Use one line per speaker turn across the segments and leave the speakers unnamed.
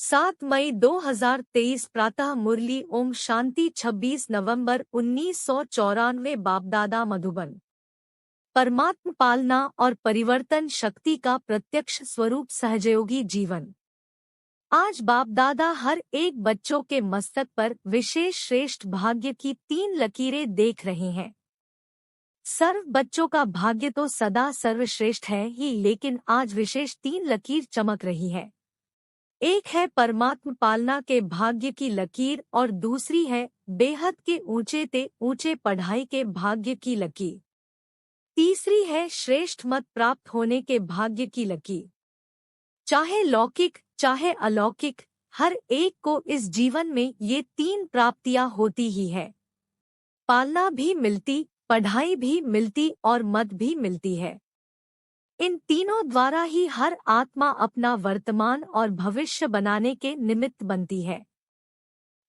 7 मई 2023 प्रातः मुरली ओम शांति 26 नवंबर 1994 बापदादा मधुबन। परमात्म पालना और परिवर्तन शक्ति का प्रत्यक्ष स्वरूप सहजयोगी जीवन। आज बापदादा हर एक बच्चों के मस्तक पर विशेष श्रेष्ठ भाग्य की 3 लकीरें देख रहे हैं। सर्व बच्चों का भाग्य तो सदा सर्वश्रेष्ठ है ही, लेकिन आज विशेष 3 लकीर चमक रही है। एक है परमात्म पालना के भाग्य की लकीर और दूसरी है बेहद के ऊंचे ते ऊंचे पढ़ाई के भाग्य की लकीर। तीसरी है श्रेष्ठ मत प्राप्त होने के भाग्य की लकीर। चाहे लौकिक चाहे अलौकिक, हर एक को इस जीवन में ये 3 प्राप्तियां होती ही है। पालना भी मिलती, पढ़ाई भी मिलती और मत भी मिलती है। इन तीनों द्वारा ही हर आत्मा अपना वर्तमान और भविष्य बनाने के निमित्त बनती है।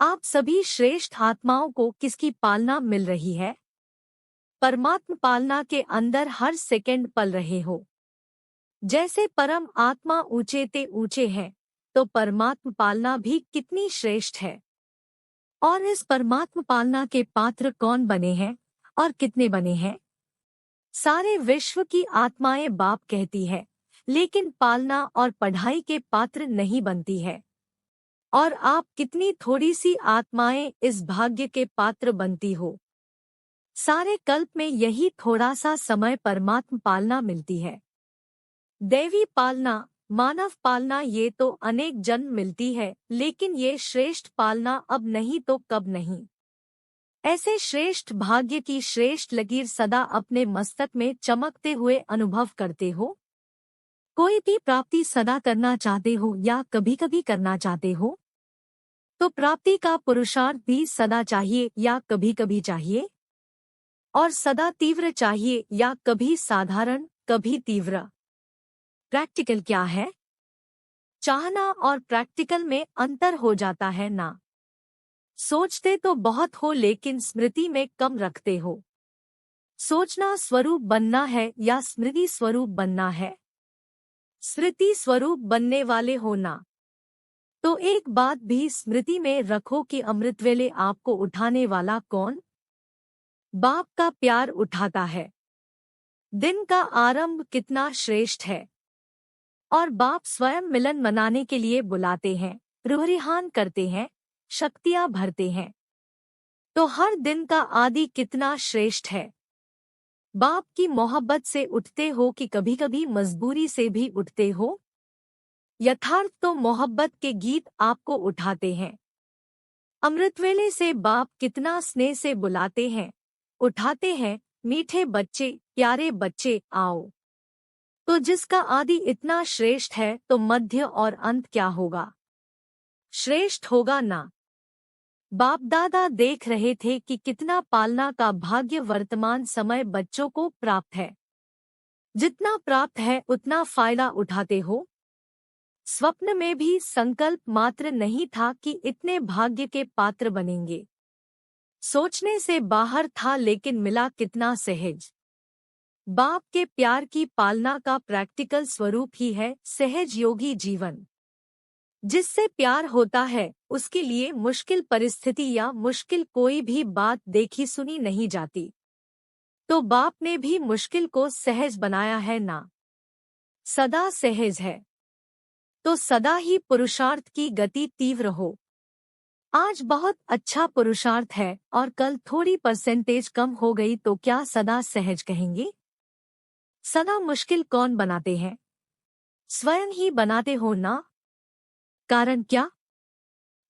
आप सभी श्रेष्ठ आत्माओं को किसकी पालना मिल रही है? परमात्म पालना के अंदर हर सेकंड पल रहे हो। जैसे परम आत्मा ऊंचे ते ऊंचे है, तो परमात्म पालना भी कितनी श्रेष्ठ है। और इस परमात्म पालना के पात्र कौन बने हैं और कितने बने हैं? सारे विश्व की आत्माएं बाप कहती है, लेकिन पालना और पढ़ाई के पात्र नहीं बनती है। और आप कितनी थोड़ी सी आत्माएं इस भाग्य के पात्र बनती हो। सारे कल्प में यही थोड़ा सा समय परमात्म पालना मिलती है। दैवी पालना, मानव पालना ये तो अनेक जन्म मिलती है, लेकिन ये श्रेष्ठ पालना अब नहीं तो कब नहीं। ऐसे श्रेष्ठ भाग्य की श्रेष्ठ लकीर सदा अपने मस्तक में चमकते हुए अनुभव करते हो। कोई भी प्राप्ति सदा करना चाहते हो या कभी कभी करना चाहते हो, तो प्राप्ति का पुरुषार्थ भी सदा चाहिए या कभी कभी चाहिए, और सदा तीव्र चाहिए या कभी साधारण कभी तीव्र। प्रैक्टिकल क्या है? चाहना और प्रैक्टिकल में अंतर हो जाता है ना। सोचते तो बहुत हो लेकिन स्मृति में कम रखते हो। सोचना स्वरूप बनना है या स्मृति स्वरूप बनना है? स्मृति स्वरूप बनने वाले होना। तो एक बात भी स्मृति में रखो कि अमृत वेले आपको उठाने वाला कौन? बाप का प्यार उठाता है। दिन का आरंभ कितना श्रेष्ठ है। और बाप स्वयं मिलन मनाने के लिए बुलाते हैं, रूहरिहान करते हैं, शक्तियां भरते हैं। तो हर दिन का आदि कितना श्रेष्ठ है। बाप की मोहब्बत से उठते हो कि कभी कभी मजबूरी से भी उठते हो? यथार्थ तो मोहब्बत के गीत आपको उठाते हैं। अमृतवेले से बाप कितना स्नेह से बुलाते हैं, उठाते हैं, मीठे बच्चे, प्यारे बच्चे आओ। तो जिसका आदि इतना श्रेष्ठ है, तो मध्य और अंत क्या होगा? श्रेष्ठ होगा ना। बाप दादा देख रहे थे कि कितना पालना का भाग्य वर्तमान समय बच्चों को प्राप्त है। जितना प्राप्त है उतना फायदा उठाते हो। स्वप्न में भी संकल्प मात्र नहीं था कि इतने भाग्य के पात्र बनेंगे। सोचने से बाहर था, लेकिन मिला कितना सहज। बाप के प्यार की पालना का प्रैक्टिकल स्वरूप ही है सहज योगी जीवन। जिससे प्यार होता है उसके लिए मुश्किल परिस्थिति या मुश्किल कोई भी बात देखी सुनी नहीं जाती। तो बाप ने भी मुश्किल को सहज बनाया है ना। सदा सहज है, तो सदा ही पुरुषार्थ की गति तीव्र हो। आज बहुत अच्छा पुरुषार्थ है और कल थोड़ी परसेंटेज कम हो गई, तो क्या सदा सहज कहेंगे? सदा मुश्किल कौन बनाते हैं? स्वयं ही बनाते हो ना। कारण क्या?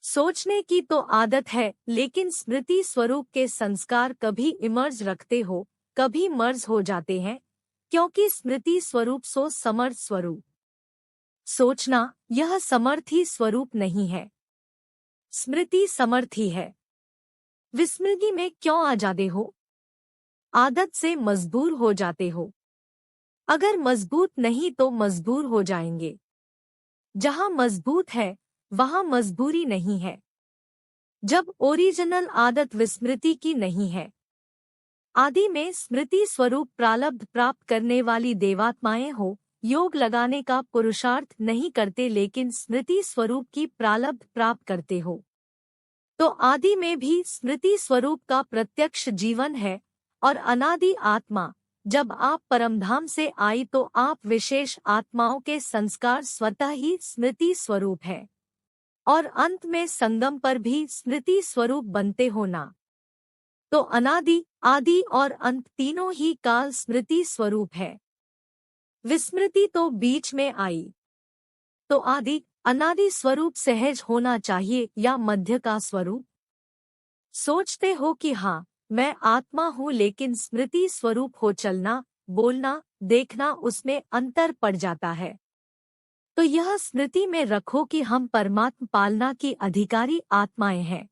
सोचने की तो आदत है, लेकिन स्मृति स्वरूप के संस्कार कभी इमर्ज रखते हो, कभी मर्ज हो जाते हैं, क्योंकि स्मृति स्वरूप सो समर्थ स्वरूप। सोचना यह समर्थी स्वरूप नहीं है, स्मृति समर्थी है। विस्मृति में क्यों आ जाते हो? आदत से मजबूर हो जाते हो। अगर मजबूत नहीं तो मजबूर हो जाएंगे। जहां मजबूत है वहां मजबूरी नहीं है। जब ओरिजिनल आदत विस्मृति की नहीं है। आदि में स्मृति स्वरूप प्रारब्ध प्राप्त करने वाली देवात्माएं हो योग लगाने का पुरुषार्थ नहीं करते लेकिन स्मृति स्वरूप की प्रालब्ध प्राप्त करते हो, तो आदि में भी स्मृति स्वरूप का प्रत्यक्ष जीवन है और अनादि आत्मा जब आप परमधाम से आई तो आप विशेष आत्माओं के संस्कार स्वतः ही स्मृति स्वरूप है और अंत में संगम पर भी स्मृति स्वरूप बनते हो ना। तो अनादि, आदि और अंत तीनों ही काल स्मृति स्वरूप है। विस्मृति तो बीच में आई, तो आदि अनादि स्वरूप सहज होना चाहिए या मध्य का स्वरूप। सोचते हो कि हाँ मैं आत्मा हूँ लेकिन स्मृति स्वरूप हो, चलना, बोलना, देखना उसमें अंतर पड़ जाता है। तो यह स्मृति में रखो कि हम परमात्मा पालना की अधिकारी आत्माएं हैं।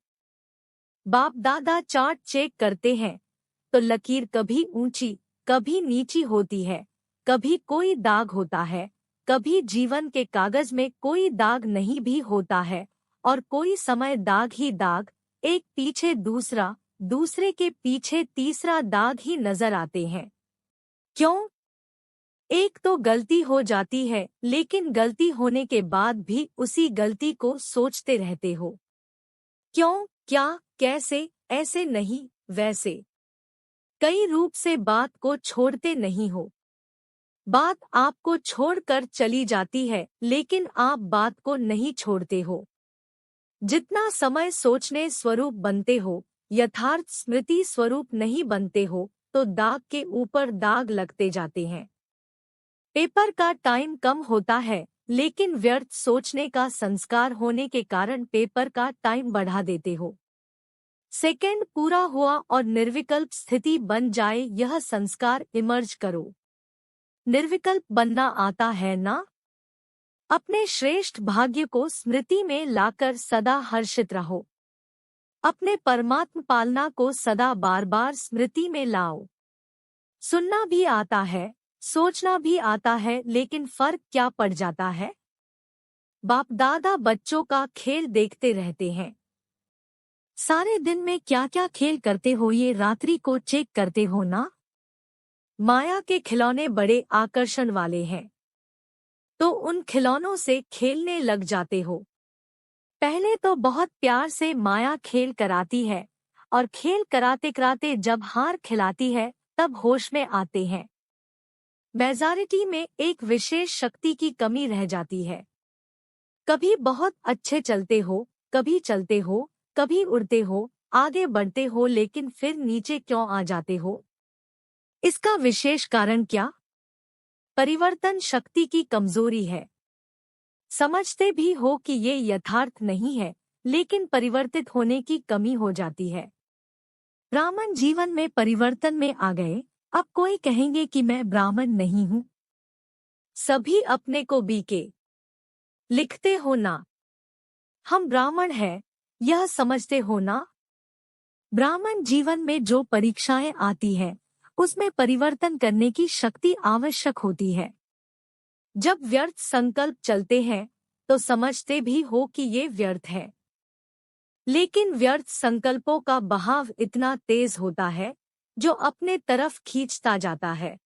बाप दादा चार्ट चेक करते हैं तो लकीर कभी ऊंची कभी नीची होती है, कभी कोई दाग होता है, कभी जीवन के कागज में कोई दाग नहीं भी होता है और कोई समय दाग ही दाग, एक पीछे दूसरा, दूसरे के पीछे तीसरा दाग ही नजर आते हैं। क्यों? एक तो गलती हो जाती है लेकिन गलती होने के बाद भी उसी गलती को सोचते रहते हो। क्यों, क्या, कैसे, ऐसे नहीं वैसे, कई रूप से बात को छोड़ते नहीं हो। बात आपको छोड़कर चली जाती है लेकिन आप बात को नहीं छोड़ते हो। जितना समय सोचने स्वरूप बनते हो, यथार्थ स्मृति स्वरूप नहीं बनते हो, तो दाग के ऊपर दाग लगते जाते हैं। पेपर का टाइम कम होता है लेकिन व्यर्थ सोचने का संस्कार होने के कारण पेपर का टाइम बढ़ा देते हो। सेकंड पूरा हुआ और निर्विकल्प स्थिति बन जाए, यह संस्कार इमर्ज करो। निर्विकल्प बनना आता है ना? अपने श्रेष्ठ भाग्य को स्मृति में लाकर सदा हर्षित रहो। अपने परमात्म पालना को सदा बार बार स्मृति में लाओ। सुनना भी आता है, सोचना भी आता है, लेकिन फर्क क्या पड़ जाता है? बाप दादा बच्चों का खेल देखते रहते हैं। सारे दिन में क्या क्या खेल करते हो ये रात्रि को चेक करते हो ना? माया के खिलौने बड़े आकर्षण वाले हैं, तो उन खिलौनों से खेलने लग जाते हो। पहले तो बहुत प्यार से माया खेल कराती है और खेल कराते कराते जब हार खिलाती है तब होश में आते हैं। मेजॉरिटी में एक विशेष शक्ति की कमी रह जाती है। कभी बहुत अच्छे चलते हो, कभी चलते हो, कभी उड़ते हो, आगे बढ़ते हो, लेकिन फिर नीचे क्यों आ जाते हो? इसका विशेष कारण क्या? परिवर्तन शक्ति की कमजोरी है। समझते भी हो कि ये यथार्थ नहीं है, लेकिन परिवर्तित होने की कमी हो जाती है। ब्राह्मण जीवन में परिवर्तन में आ गए, अब कोई कहेंगे कि मैं ब्राह्मण नहीं हूँ। सभी अपने को बीके लिखते हो ना? हम ब्राह्मण हैं, यह समझते हो ना? ब्राह्मण जीवन में जो परीक्षाएं आती है उसमें परिवर्तन करने की शक्ति आवश्यक होती है। जब व्यर्थ संकल्प चलते हैं तो समझते भी हो कि ये व्यर्थ है, लेकिन व्यर्थ संकल्पों का बहाव इतना तेज होता है जो अपने तरफ खींचता जाता है।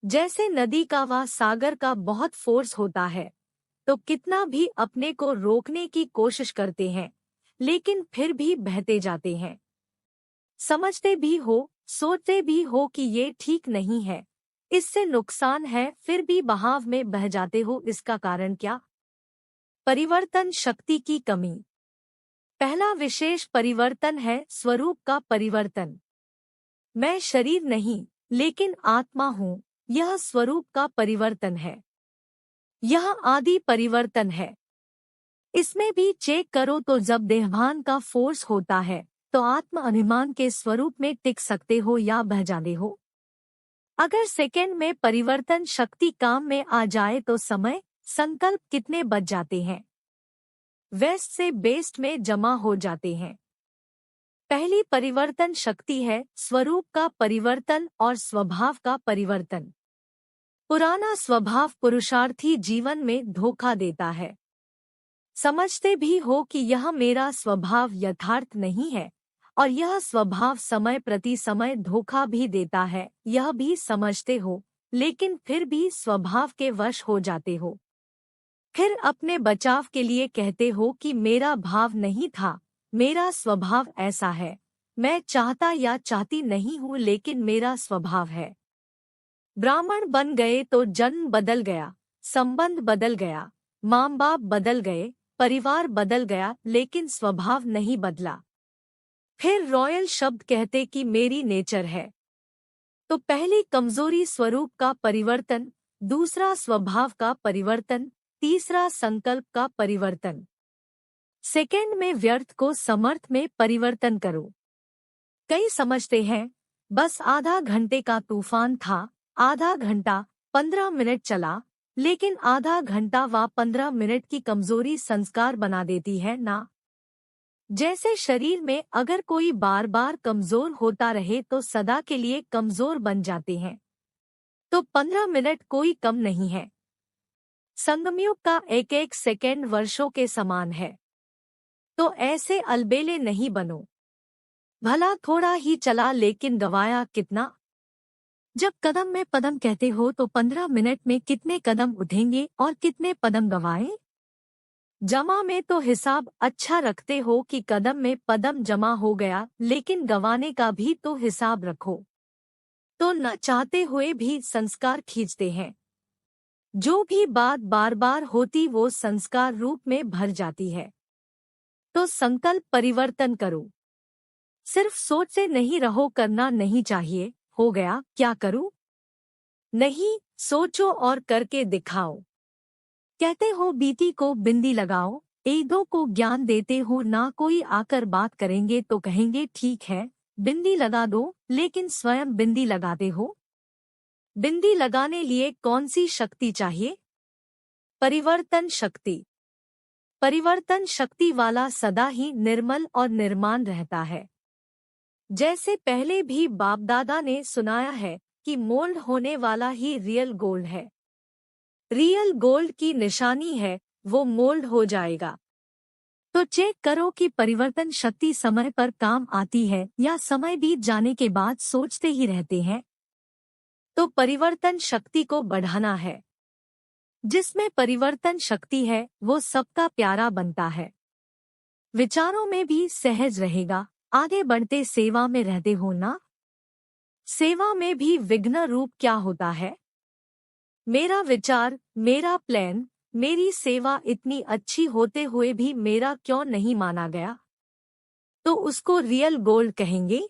जैसे नदी का व सागर का बहुत फोर्स होता है, तो कितना भी अपने को रोकने की कोशिश करते हैं लेकिन फिर भी बहते जाते हैं। समझते भी हो, सोचते भी हो कि ये ठीक नहीं है, इससे नुकसान है, फिर भी बहाव में बह जाते हो। इसका कारण क्या? परिवर्तन शक्ति की कमी। पहला विशेष परिवर्तन है स्वरूप का परिवर्तन। मैं शरीर नहीं लेकिन आत्मा हूँ, यह स्वरूप का परिवर्तन है। यह आदि परिवर्तन है। इसमें भी चेक करो तो जब देहभान का फोर्स होता है तो आत्म अभिमान के स्वरूप में टिक सकते हो या बह जाते हो। अगर सेकंड में परिवर्तन शक्ति काम में आ जाए तो समय, संकल्प कितने बच जाते हैं, वेस्ट से बेस्ट में जमा हो जाते हैं। पहली परिवर्तन शक्ति है स्वरूप का परिवर्तन और स्वभाव का परिवर्तन। पुराना स्वभाव पुरुषार्थी जीवन में धोखा देता है। समझते भी हो कि यह मेरा स्वभाव यथार्थ नहीं है और यह स्वभाव समय प्रति समय धोखा भी देता है, यह भी समझते हो, लेकिन फिर भी स्वभाव के वश हो जाते हो। फिर अपने बचाव के लिए कहते हो कि मेरा भाव नहीं था, मेरा स्वभाव ऐसा है, मैं चाहता या चाहती नहीं हूँ लेकिन मेरा स्वभाव है। ब्राह्मण बन गए तो जन्म बदल गया, संबंध बदल गया, माँ बाप बदल गए, परिवार बदल गया, लेकिन स्वभाव नहीं बदला। फिर रॉयल शब्द कहते कि मेरी नेचर है। तो पहली कमजोरी स्वरूप का परिवर्तन, दूसरा स्वभाव का परिवर्तन, तीसरा संकल्प का परिवर्तन। सेकंड में व्यर्थ को समर्थ में परिवर्तन करो। कई समझते हैं बस आधा घंटे का तूफान था, आधा घंटा 15 मिनट चला, लेकिन आधा घंटा व 15 मिनट की कमजोरी संस्कार बना देती है ना। जैसे शरीर में अगर कोई बार बार कमजोर होता रहे तो सदा के लिए कमजोर बन जाते हैं। तो 15 मिनट कोई कम नहीं है। संगमयुग का एक एक सेकेंड वर्षों के समान है। तो ऐसे अलबेले नहीं बनो। भला थोड़ा ही चला लेकिन गवाया कितना। जब कदम में पदम कहते हो तो 15 मिनट में कितने कदम उठेंगे और कितने पदम गवाए। जमा में तो हिसाब अच्छा रखते हो कि कदम में पदम जमा हो गया, लेकिन गवाने का भी तो हिसाब रखो। तो न चाहते हुए भी संस्कार खींचते हैं। जो भी बात बार बार होती वो संस्कार रूप में भर जाती है। तो संकल्प परिवर्तन करो। सिर्फ सोच से नहीं रहो, करना नहीं चाहिए, हो गया क्या करूं। नहीं, सोचो और करके दिखाओ। कहते हो बीती को बिंदी लगाओ, ईदों को ज्ञान देते हो ना, कोई आकर बात करेंगे तो कहेंगे ठीक है बिंदी लगा दो, लेकिन स्वयं बिंदी लगाते हो। बिंदी लगाने लिए कौन सी शक्ति चाहिए? परिवर्तन शक्ति। परिवर्तन शक्ति वाला सदा ही निर्मल और निर्माण रहता है। जैसे पहले भी बाप दादा ने सुनाया है कि मोल्ड होने वाला ही रियल गोल्ड है। रियल गोल्ड की निशानी है वो मोल्ड हो जाएगा। तो चेक करो कि परिवर्तन शक्ति समय पर काम आती है या समय बीत जाने के बाद सोचते ही रहते हैं। तो परिवर्तन शक्ति को बढ़ाना है। जिसमें परिवर्तन शक्ति है वो सबका प्यारा बनता है। विचारों में भी सहज रहेगा। आगे बढ़ते सेवा में रहते हो ना। सेवा में भी विघ्न रूप क्या होता है? मेरा विचार, मेरा प्लान, मेरी सेवा इतनी अच्छी होते हुए भी मेरा क्यों नहीं माना गया? तो उसको रियल गोल्ड कहेंगे।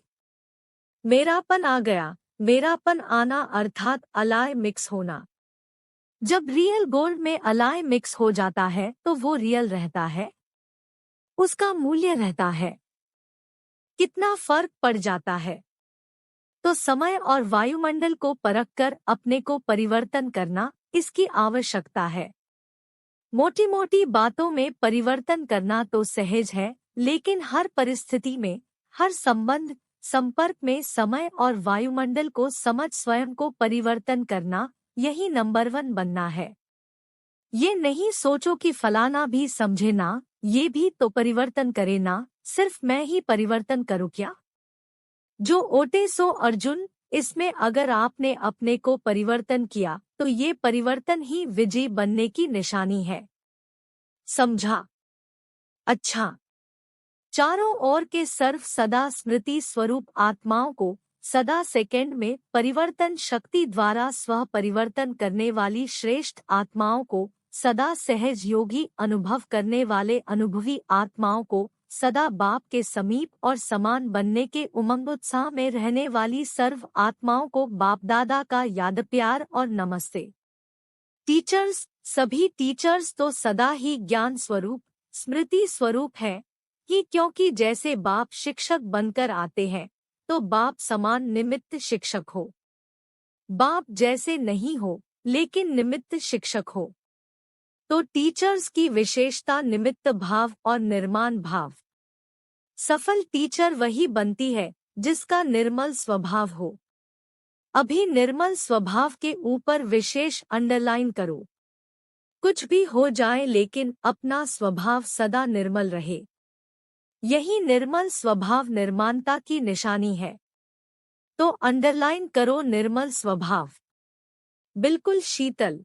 मेरापन आ गया। मेरापन आना अर्थात अलाय मिक्स होना। जब रियल गोल्ड में अलाय मिक्स हो जाता है तो वो रियल रहता है, उसका मूल्य रहता है। कितना फर्क पड़ जाता है। तो समय और वायुमंडल को परखकर अपने को परिवर्तन करना, इसकी आवश्यकता है। मोटी मोटी बातों में परिवर्तन करना तो सहज है, लेकिन हर परिस्थिति में, हर संबंध संपर्क में समय और वायुमंडल को समझ स्वयं को परिवर्तन करना, यही नंबर 1 बनना है। ये नहीं सोचो कि फलाना भी समझे ना, ये भी तो परिवर्तन करे ना, सिर्फ मैं ही परिवर्तन करूँ क्या? जो ओटे सो अर्जुन, इसमें अगर आपने अपने को परिवर्तन किया तो ये परिवर्तन ही विजयी बनने की निशानी है। समझा? अच्छा। चारों ओर के सर्व सदा स्मृति स्वरूप आत्माओं को सदा सेकंड में परिवर्तन शक्ति द्वारा स्व परिवर्तन करने वाली श्रेष्ठ आत्माओं को, सदा सहज योगी अनुभव करने वाले अनुभवी आत्माओं को, सदा बाप के समीप और समान बनने के उमंगोत्साह में रहने वाली सर्व आत्माओं को बाप दादा का याद प्यार और नमस्ते। टीचर्स, सभी टीचर्स तो सदा ही ज्ञान स्वरूप, स्मृति स्वरूप है कि क्योंकि जैसे बाप शिक्षक बनकर आते हैं तो बाप समान निमित्त शिक्षक हो। बाप जैसे नहीं हो लेकिन निमित्त शिक्षक हो। तो टीचर्स की विशेषता निमित्त भाव और निर्माण भाव। सफल टीचर वही बनती है जिसका निर्मल स्वभाव हो। अभी निर्मल स्वभाव के ऊपर विशेष अंडरलाइन करो। कुछ भी हो जाए लेकिन अपना स्वभाव सदा निर्मल रहे। यही निर्मल स्वभाव निर्माणता की निशानी है। तो अंडरलाइन करो निर्मल स्वभाव। बिल्कुल शीतल।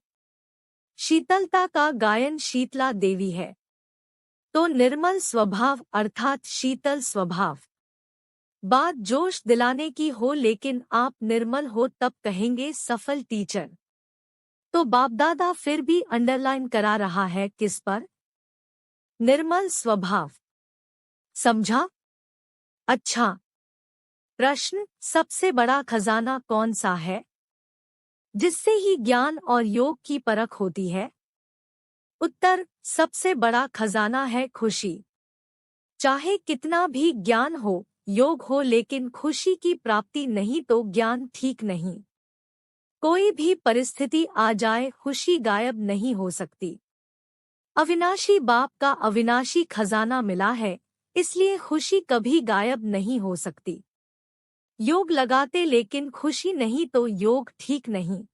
शीतलता का गायन शीतला देवी है। तो निर्मल स्वभाव अर्थात शीतल स्वभाव। बात जोश दिलाने की हो लेकिन आप निर्मल हो तब कहेंगे सफल टीचर। तो बाप दादा फिर भी अंडरलाइन करा रहा है किस पर? निर्मल स्वभाव। समझा? अच्छा। प्रश्न, सबसे बड़ा खजाना कौन सा है जिससे ही ज्ञान और योग की परख होती है? उत्तर, सबसे बड़ा खजाना है खुशी। चाहे कितना भी ज्ञान हो, योग हो, लेकिन खुशी की प्राप्ति नहीं तो ज्ञान ठीक नहीं। कोई भी परिस्थिति आ जाए, खुशी गायब नहीं हो सकती। अविनाशी बाप का अविनाशी खजाना मिला है, इसलिए खुशी कभी गायब नहीं हो सकती। योग लगाते लेकिन खुशी नहीं तो योग ठीक नहीं।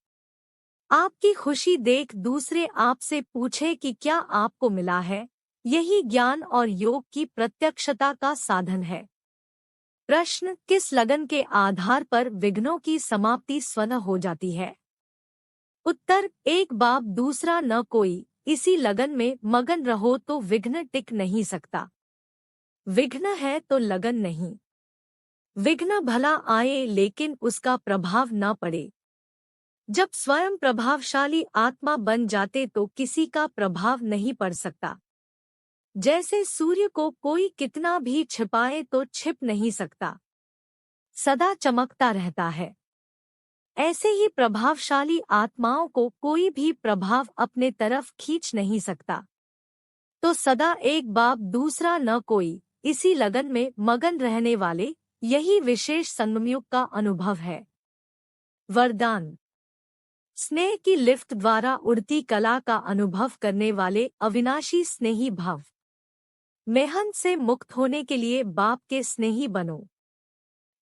आपकी खुशी देख दूसरे आपसे पूछे कि क्या आपको मिला है, यही ज्ञान और योग की प्रत्यक्षता का साधन है। प्रश्न, किस लगन के आधार पर विघ्नों की समाप्ति स्वतः हो जाती है? उत्तर, एक बाप दूसरा न कोई, इसी लगन में मगन रहो तो विघ्न टिक नहीं सकता। विघ्न है तो लगन नहीं। विघ्न भला आए लेकिन उसका प्रभाव न पड़े। जब स्वयं प्रभावशाली आत्मा बन जाते तो किसी का प्रभाव नहीं पड़ सकता। जैसे सूर्य को कोई कितना भी छिपाए तो छिप नहीं सकता, सदा चमकता रहता है। ऐसे ही प्रभावशाली आत्माओं को कोई भी प्रभाव अपने तरफ खींच नहीं सकता। तो सदा एक बाप दूसरा न कोई, इसी लगन में मगन रहने वाले, यही विशेष संगमयुग का अनुभव है। वरदान। स्नेह की लिफ्ट द्वारा उड़ती कला का अनुभव करने वाले अविनाशी स्नेही भव। मेहनत से मुक्त होने के लिए बाप के स्नेही बनो।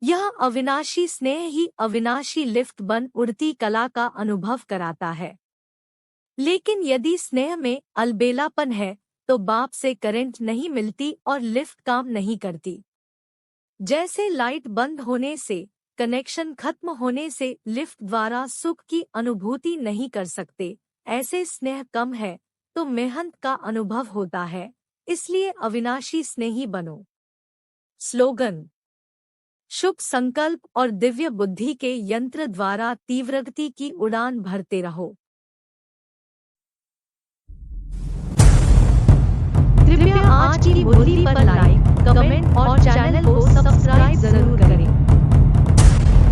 यह अविनाशी स्नेह ही अविनाशी लिफ्ट बन उड़ती कला का अनुभव कराता है। लेकिन यदि स्नेह में अलबेलापन है तो बाप से करंट नहीं मिलती और लिफ्ट काम नहीं करती। जैसे लाइट बंद होने से, कनेक्शन खत्म होने से लिफ्ट द्वारा सुख की अनुभूति नहीं कर सकते, ऐसे स्नेह कम है तो मेहनत का अनुभव होता है, इसलिए अविनाशी स्नेही बनो। स्लोगन। शुभ संकल्प और दिव्य बुद्धि के यंत्र द्वारा तीव्रगति की उड़ान भरते रहो। कृपया आज की बुद्धि पर लाइक, कमेंट और चैनल को सब्सक्राइब जरूर करें।